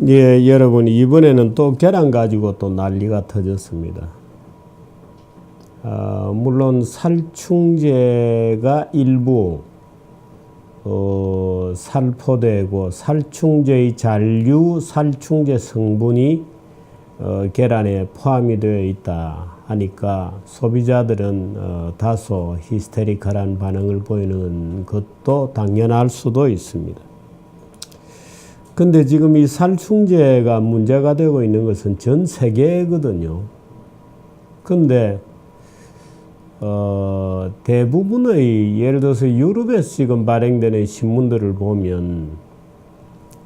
예, 여러분, 이번에는 또 계란 가지고 또 난리가 터졌습니다. 물론 살충제가 일부 살포되고 살충제의 잔류 살충제 성분이 계란에 포함이 되어 있다 하니까 소비자들은 다소 히스테리컬한 반응을 보이는 것도 당연할 수도 있습니다. 근데 지금 이 살충제가 문제가 되고 있는 것은 전 세계거든요. 근데 대부분의 예를 들어서 유럽에서 지금 발행되는 신문들을 보면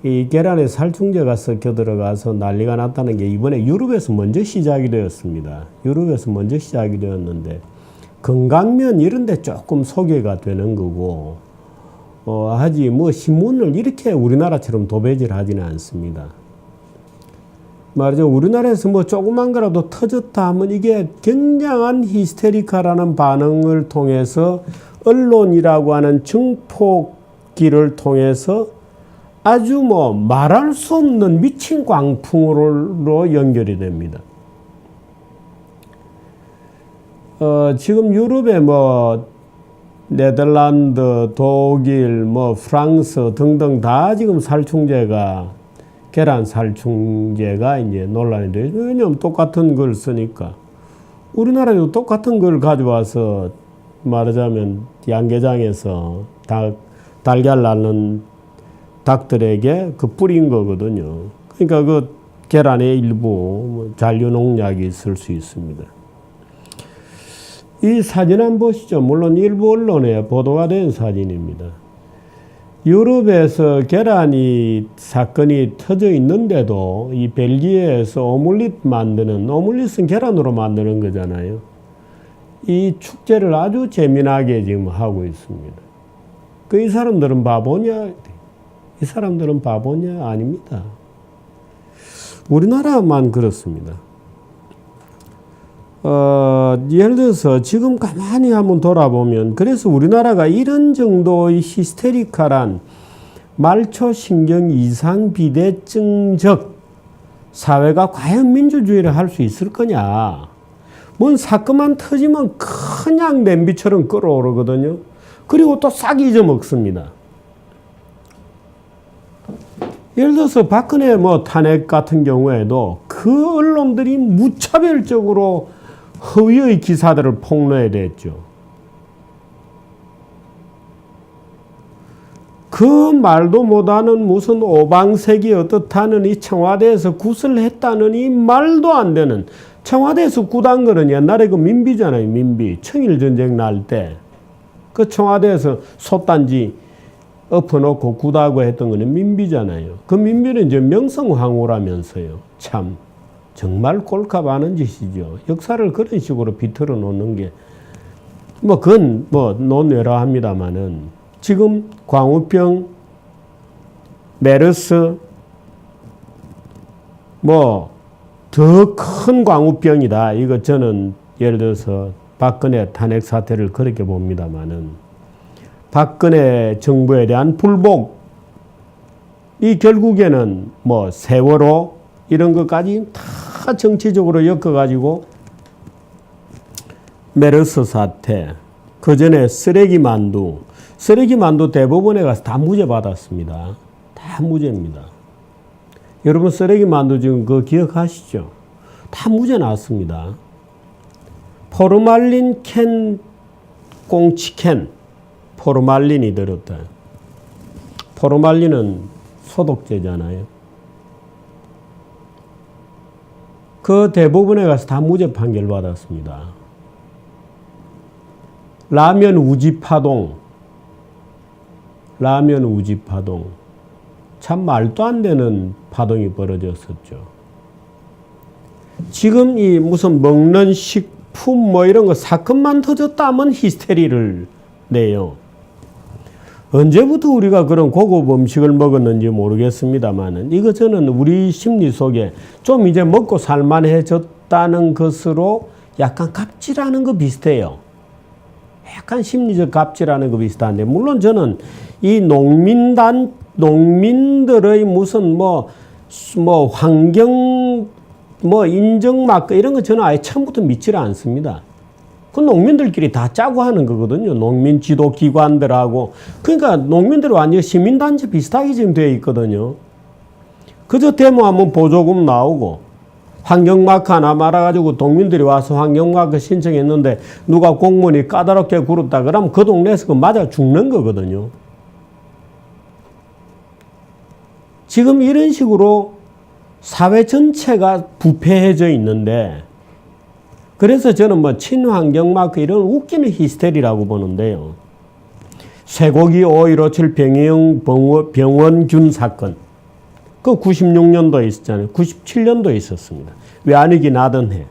이 계란에 살충제가 섞여 들어가서 난리가 났다는 게 이번에 유럽에서 먼저 시작이 되었습니다. 유럽에서 먼저 시작이 되었는데 건강면 이런 데 조금 소개가 되는 거고 하지 뭐 신문을 이렇게 우리나라처럼 도배질 하지는 않습니다. 말이죠. 우리나라에서 뭐 조그만 거라도 터졌다 하면 이게 굉장한 히스테리카라는 반응을 통해서 언론이라고 하는 증폭기를 통해서 아주 뭐 말할 수 없는 미친 광풍으로 연결이 됩니다. 지금 유럽에 뭐 네덜란드, 독일, 뭐 프랑스 등등 다 지금 살충제가 계란 살충제가 이제 논란이 돼요. 왜냐면 똑같은 걸 쓰니까. 우리나라에도 똑같은 걸 가져와서 말하자면 양계장에서 달걀 낳는 닭들에게 그 뿌린 거거든요. 그러니까 그 계란의 일부 잔류 농약이 있을 수 있습니다. 이 사진 한번 보시죠. 물론 일부 언론에 보도가 된 사진입니다. 유럽에서 계란이 사건이 터져 있는데도 이 벨기에에서 오믈릿은 계란으로 만드는 거잖아요. 이 축제를 아주 재미나게 지금 하고 있습니다. 이 사람들은 바보냐? 이 사람들은 바보냐? 아닙니다. 우리나라만 그렇습니다. 예를 들어서 지금 가만히 한번 돌아보면 그래서 우리나라가 이런 정도의 히스테리컬한 말초신경 이상 비대증적 사회가 과연 민주주의를 할 수 있을 거냐. 뭔 사건만 터지면 그냥 냄비처럼 끓어오르거든요. 그리고 또 싹 잊어먹습니다. 예를 들어서 박근혜 뭐 탄핵 같은 경우에도 그 언론들이 무차별적으로 허위의 기사들을 폭로해냈죠. 그 말도 못하는 무슨 오방색이 어떻다는 이 청와대에서 구슬했다는 이 말도 안 되는 청와대에서 굿한 거는 옛날에 그 민비잖아요. 민비. 청일전쟁 날 때 그 청와대에서 솥단지 엎어놓고 굿하고 했던 거는 민비잖아요. 그 민비는 이제 명성황후라면서요. 참. 정말 꼴값 아는 짓이죠. 역사를 그런 식으로 비틀어 놓는 게, 그건 논외로 합니다만은, 지금 광우병, 메르스, 더 큰 광우병이다. 이거 저는 예를 들어서 박근혜 탄핵 사태를 그렇게 봅니다만은, 박근혜 정부에 대한 불복, 이 결국에는 세월호, 이런 것까지 다 정치적으로 엮어가지고 메르스 사태, 그 전에 쓰레기 만두 대법원에 가서 다 무죄 받았습니다. 다 무죄입니다. 여러분 쓰레기 만두 지금 그거 기억하시죠? 다 무죄 나왔습니다. 포르말린 캔, 꽁치캔, 포르말린이 들었다. 포르말린은 소독제잖아요. 그 대법원에 가서 다 무죄 판결 받았습니다. 라면 우지파동. 참 말도 안 되는 파동이 벌어졌었죠. 지금 이 무슨 먹는 식품 이런 거 사건만 터졌다면 히스테리를 내요. 언제부터 우리가 그런 고급 음식을 먹었는지 모르겠습니다만은 이거 저는 우리 심리 속에 좀 이제 먹고 살만해졌다는 것으로 약간 갑질하는 거 비슷해요. 약간 심리적 갑질하는 거 비슷한데 물론 저는 이 농민들의 무슨 뭐 환경 뭐 인증 마크 이런 거 저는 아예 처음부터 믿지를 않습니다. 그 농민들끼리 다 짜고 하는 거거든요. 농민 지도 기관들하고. 그러니까 농민들이 완전 시민단체 비슷하게 지금 되어 있거든요. 그저 데모하면 보조금 나오고 환경마크 하나 말아가지고 동민들이 와서 환경마크 신청했는데 누가 공무원이 까다롭게 굴었다 그러면 그 동네에서 그 맞아 죽는 거거든요. 지금 이런 식으로 사회 전체가 부패해져 있는데 그래서 저는 뭐 친환경마크 이런 웃기는 히스테리라고 보는데요. 쇠고기 5157 병원균 사건. 그 96년도에 있었잖아요. 97년도에 있었습니다. 외환위기 나던 해.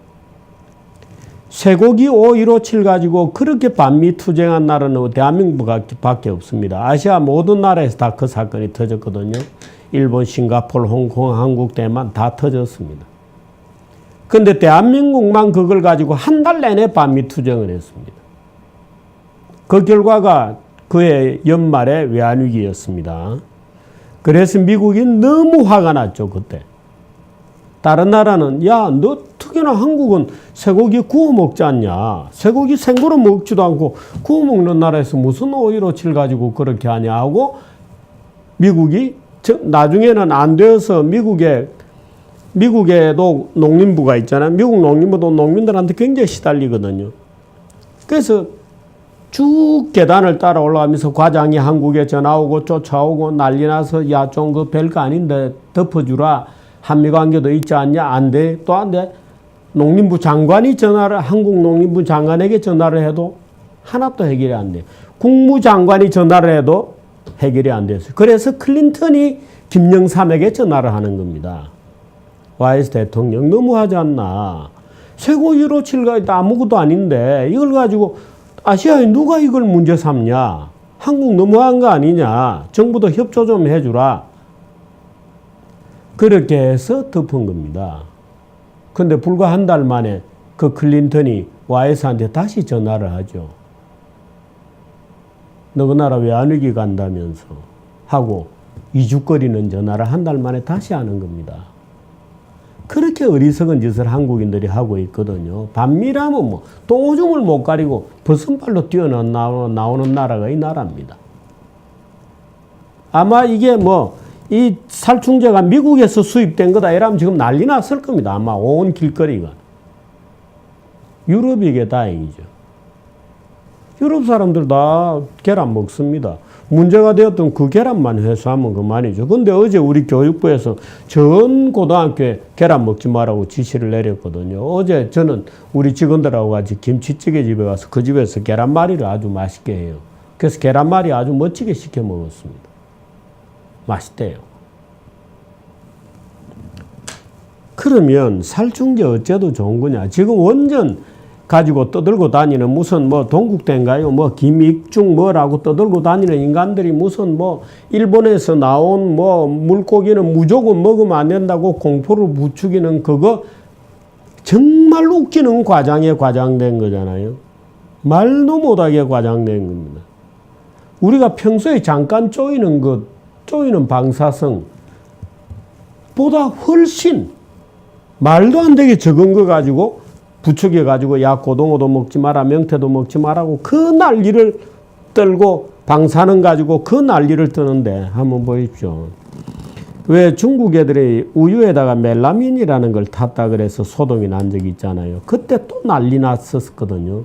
쇠고기 5157 가지고 그렇게 반미투쟁한 나라는 대한민국밖에 없습니다. 아시아 모든 나라에서 다 그 사건이 터졌거든요. 일본, 싱가포르, 홍콩, 한국, 대만 다 터졌습니다. 근데 대한민국만 그걸 가지고 한 달 내내 반미투쟁을 했습니다. 그 결과가 그해 연말에 외환위기였습니다. 그래서 미국이 너무 화가 났죠, 그때. 다른 나라는, 야, 너 특히나 한국은 쇠고기 구워 먹지 않냐. 쇠고기 생고로 먹지도 않고 구워 먹는 나라에서 무슨 5157 가지고 그렇게 하냐 하고 미국이 나중에는 안 되어서 미국에도 농림부가 있잖아요. 미국 농림부도 농민들한테 굉장히 시달리거든요. 그래서 쭉 계단을 따라 올라가면서 과장이 한국에 전화 오고 쫓아오고 난리 나서 야, 좀 그 별거 아닌데 덮어주라. 한미관계도 있지 않냐? 안 돼. 또 안 돼. 농림부 장관이 한국 농림부 장관에게 전화를 해도 하나도 해결이 안 돼. 국무장관이 전화를 해도 해결이 안 됐어요. 그래서 클린턴이 김영삼에게 전화를 하는 겁니다. YS 대통령 너무하지 않나. 쇠고기 157가 아무것도 아닌데 이걸 가지고 아시아에 누가 이걸 문제 삼냐. 한국 너무한 거 아니냐. 정부도 협조 좀 해주라. 그렇게 해서 덮은 겁니다. 근데 불과 한 달 만에 그 클린턴이 YS한테 다시 전화를 하죠. 너 그 나라 외환위기 간다면서 하고 이죽거리는 전화를 한 달 만에 다시 하는 겁니다. 그렇게 어리석은 짓을 한국인들이 하고 있거든요. 반미라면 뭐 똥오줌을 못 가리고 벗은발로 뛰어나오는 나라가 이 나라입니다. 아마 이게 뭐 이 살충제가 미국에서 수입된 거다 이러면 지금 난리 났을 겁니다. 아마 온 길거리가. 유럽이게 다행이죠. 유럽 사람들 다 계란 먹습니다. 문제가 되었던 그 계란만 회수하면 그만이죠. 근데 어제 우리 교육부에서 전 고등학교에 계란 먹지 말라고 지시를 내렸거든요. 어제 저는 우리 직원들하고 같이 김치찌개 집에 가서 그 집에서 계란말이를 아주 맛있게 해요. 그래서 계란말이 아주 멋지게 시켜 먹었습니다. 맛있대요. 그러면 살충제 어째도 좋은 거냐? 지금 원전 가지고 떠들고 다니는 무슨 뭐 동국대인가요? 뭐 김익중 뭐라고 떠들고 다니는 인간들이 무슨 뭐 일본에서 나온 뭐 물고기는 무조건 먹으면 안 된다고 공포를 부추기는 그거 정말 웃기는 과장에 과장된 거잖아요. 말도 못하게 과장된 겁니다. 우리가 평소에 잠깐 쪼이는 방사성 보다 훨씬 말도 안 되게 적은 거 가지고 부추겨가지고 야 고등어도 먹지 마라 명태도 먹지 마라고 그 난리를 떨고 방사능 가지고 그 난리를 뜨는데 한번 보십시오. 왜 중국 애들이 우유에다가 멜라민이라는 걸 탔다 그래서 소동이 난 적이 있잖아요. 그때 또 난리 났었거든요.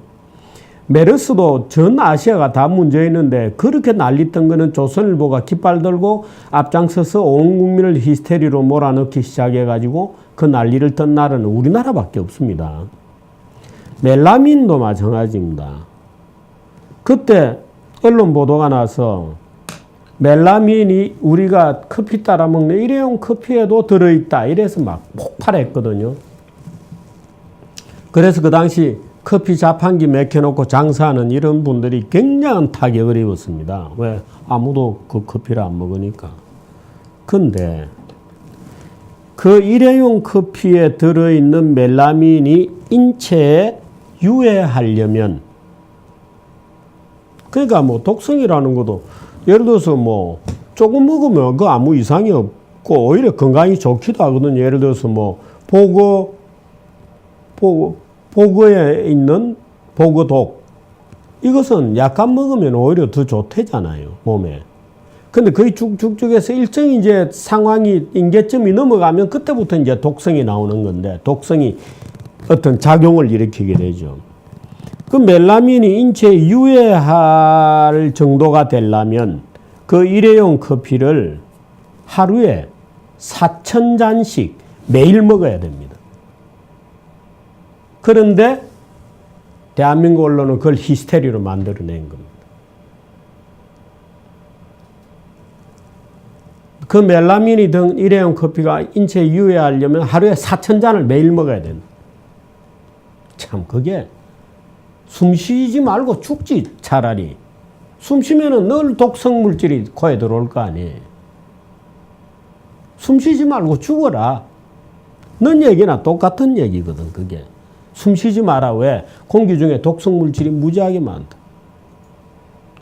메르스도 전 아시아가 다 문제였는데 그렇게 난리 뜬 거는 조선일보가 깃발 들고 앞장서서 온 국민을 히스테리로 몰아넣기 시작해가지고 그 난리를 뜬 나라는 우리나라밖에 없습니다. 멜라민도 마찬가지입니다. 그때 언론 보도가 나서 멜라민이 우리가 커피 따라 먹는 일회용 커피에도 들어있다 이래서 막 폭발했거든요. 그래서 그 당시 커피 자판기 맥혀놓고 장사하는 이런 분들이 굉장한 타격을 입었습니다. 왜? 아무도 그 커피를 안 먹으니까. 근데 그 일회용 커피에 들어있는 멜라민이 인체에 유해하려면 그러니까 뭐 독성이라는 것도 예를 들어서 뭐 조금 먹으면 그 아무 이상이 춥고 오히려 건강이 좋기도 하거든요. 예를 들어서 뭐 보거에 있는 보거독 이것은 약간 먹으면 오히려 더 좋대잖아요, 몸에. 근데 거의 쭉쭉쭉해서 일정 이제 상황이 임계점이 넘어가면 그때부터 이제 독성이 나오는 건데 독성이 어떤 작용을 일으키게 되죠. 그 멜라민이 인체에 유해할 정도가 되려면 그 일회용 커피를 하루에 4,000잔씩 매일 먹어야 됩니다. 그런데 대한민국 언론은 그걸 히스테리로 만들어낸 겁니다. 그 멜라민이 든 일회용 커피가 인체에 유해하려면 하루에 4,000잔을 매일 먹어야 된다. 참 그게 숨 쉬지 말고 죽지 차라리. 숨 쉬면은 늘 독성 물질이 코에 들어올 거 아니에요. 숨 쉬지 말고 죽어라. 넌 얘기나 똑같은 얘기거든 그게. 숨 쉬지 마라. 왜? 공기 중에 독성 물질이 무지하게 많다.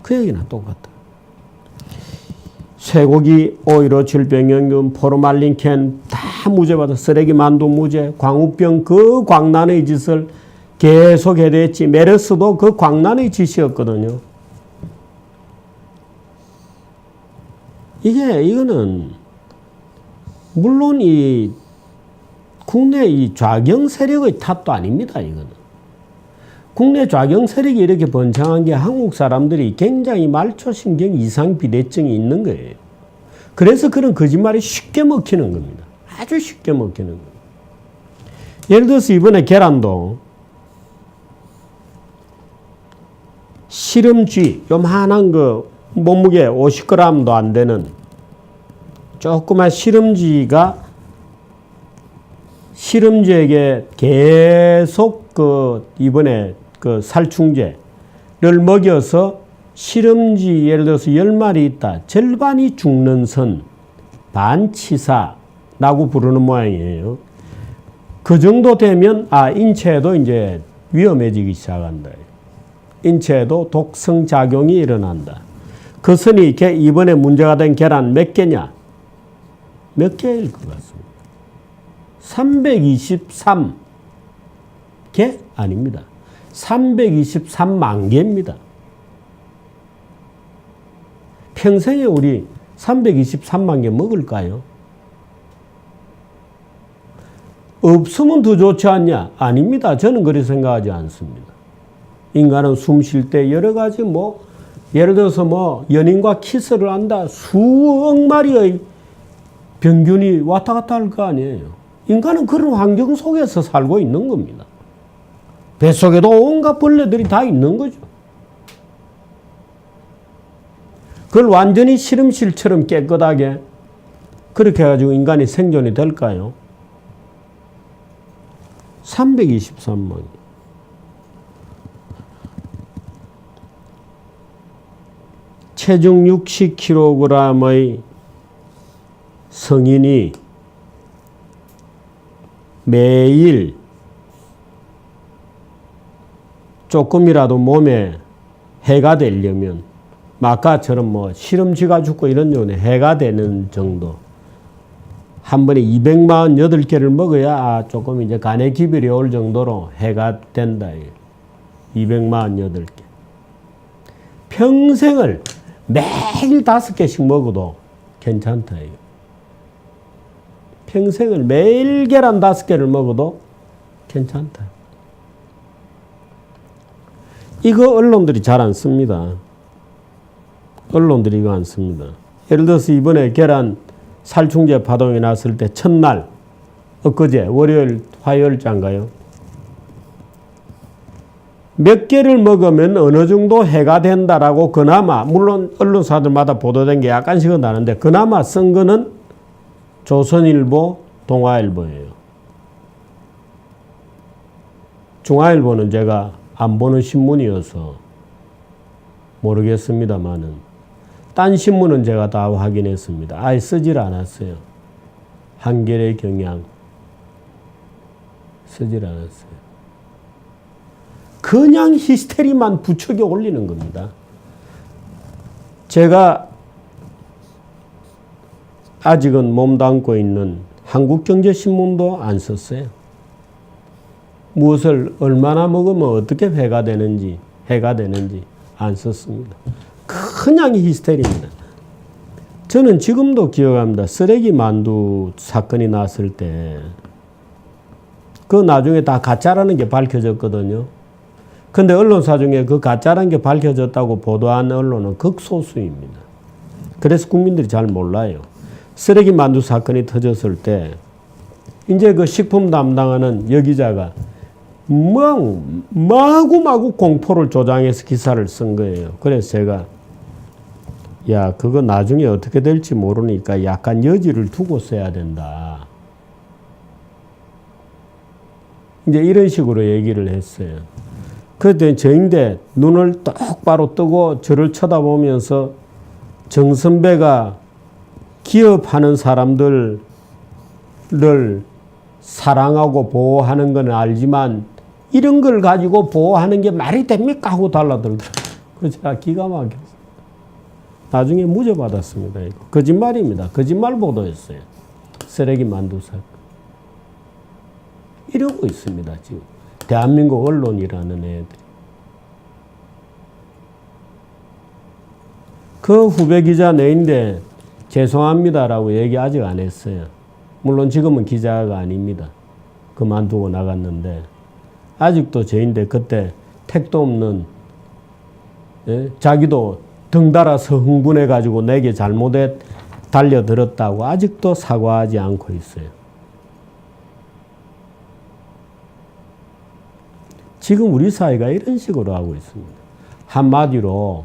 그 얘기나 똑같다. 쇠고기, 오이로 질병연금, 포르말린 캔 다 무죄받아. 쓰레기 만두 무죄, 광우병 그 광란의 짓을 계속 해댔지. 메르스도 그 광란의 짓이었거든요. 이거는 물론 이 국내 이 좌경 세력의 탓도 아닙니다. 이거는 국내 좌경 세력이 이렇게 번창한 게 한국 사람들이 굉장히 말초신경 이상 비대증이 있는 거예요. 그래서 그런 거짓말이 쉽게 먹히는 겁니다. 아주 쉽게 먹히는 겁니다. 예를 들어서 이번에 계란도 시름쥐 요만한 그 몸무게 50g도 안 되는 조그만 시름쥐에게 계속 그 이번에 그 살충제를 먹여서 시름쥐 예를 들어서 10마리 있다. 절반이 죽는 선 반치사라고 부르는 모양이에요. 그 정도 되면 인체에도 이제 위험해지기 시작한다. 인체에도 독성 작용이 일어난다. 그 선이 이번에 문제가 된 계란 몇 개냐? 몇 개일 것 같습니다. 323개? 아닙니다. 323만 개입니다. 평생에 우리 323만 개 먹을까요? 없으면 더 좋지 않냐? 아닙니다. 저는 그렇게 생각하지 않습니다. 인간은 숨 쉴 때 여러 가지 예를 들어서 연인과 키스를 한다. 수억 마리의 병균이 왔다 갔다 할 거 아니에요. 인간은 그런 환경 속에서 살고 있는 겁니다. 뱃속에도 온갖 벌레들이 다 있는 거죠. 그걸 완전히 실험실처럼 깨끗하게 그렇게 해가지고 인간이 생존이 될까요? 323만. 체중 60kg의 성인이 매일 조금이라도 몸에 해가 되려면 아까처럼 시름쥐가 죽고 이런 요는 해가 되는 정도 한 번에 248개를 먹어야 조금 이제 간에 기별이 올 정도로 해가 된다. 248개. 평생을 매일 5개씩 먹어도 괜찮다. 평생을 매일 계란 5개를 먹어도 괜찮다. 이거 언론들이 잘 안 씁니다. 언론들이 이거 안 씁니다. 예를 들어서 이번에 계란 살충제 파동이 났을 때 첫날, 엊그제, 월요일, 화요일자인가요? 몇 개를 먹으면 어느 정도 해가 된다라고 그나마, 물론 언론사들마다 보도된 게 약간씩은 다른데, 그나마 쓴 거는 조선일보, 동아일보예요. 중앙일보는 제가 안 보는 신문이어서 모르겠습니다만은, 딴 신문은 제가 다 확인했습니다. 아예 쓰질 않았어요. 한겨레 경향 쓰질 않았어요. 그냥 히스테리만 부추겨 올리는 겁니다. 제가 아직은 몸담고 있는 한국경제신문도 안 썼어요. 무엇을 얼마나 먹으면 어떻게 해가 되는지 안 썼습니다. 그냥 히스테리입니다. 저는 지금도 기억합니다. 쓰레기 만두 사건이 났을 때 그 나중에 다 가짜라는 게 밝혀졌거든요. 근데 언론사 중에 그 가짜라는 게 밝혀졌다고 보도한 언론은 극소수입니다. 그래서 국민들이 잘 몰라요. 쓰레기 만두 사건이 터졌을 때 이제 그 식품 담당하는 여기자가 마구마구 공포를 조장해서 기사를 쓴 거예요. 그래서 제가 야, 그거 나중에 어떻게 될지 모르니까 약간 여지를 두고 써야 된다. 이제 이런 식으로 얘기를 했어요. 그때 저인데 눈을 똑바로 뜨고 저를 쳐다보면서 정선배가 기업하는 사람들을 사랑하고 보호하는 건 알지만 이런 걸 가지고 보호하는 게 말이 됩니까? 하고 달라들더라고요. 그래서 제가 기가 막혔어요. 나중에 무죄 받았습니다. 이거. 거짓말입니다. 거짓말 보도였어요. 쓰레기 만두 사건. 이러고 있습니다. 지금 대한민국 언론이라는 애들이. 그 후배 기자 내인데 죄송합니다라고 얘기 아직 안 했어요. 물론 지금은 기자가 아닙니다. 그만두고 나갔는데 아직도 저인데 그때 택도 없는 자기도 덩달아서 흥분해가지고 내게 잘못에 달려들었다고 아직도 사과하지 않고 있어요. 지금 우리 사회가 이런 식으로 하고 있습니다. 한마디로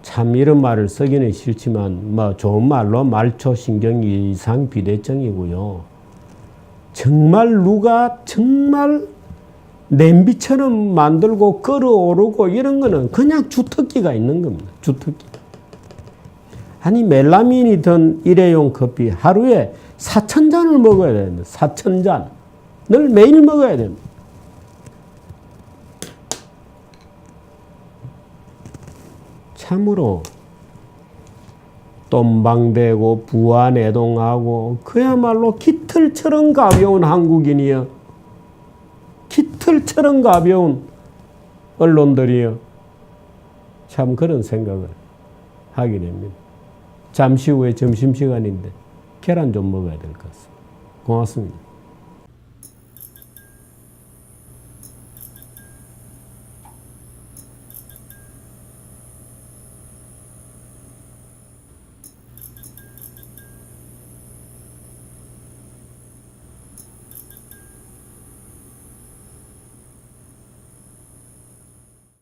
참 이런 말을 쓰기는 싫지만 뭐 좋은 말로 말초신경 이상 비대증이고요. 정말 누가 정말 냄비처럼 만들고 끓어오르고 이런 거는 그냥 주특기가 있는 겁니다. 주특기. 아니 멜라민이 든 일회용 커피 하루에 4,000잔을 먹어야 됩니다. 4,000잔. 늘 매일 먹어야 됩니다. 참으로 똠방대고 부안해동하고 그야말로 깃털처럼 가벼운 한국인이여. 깃털처럼 가벼운 언론들이여. 참 그런 생각을 하게 됩니다. 잠시 후에 점심시간인데 계란 좀 먹어야 될 것 같습니다. 고맙습니다.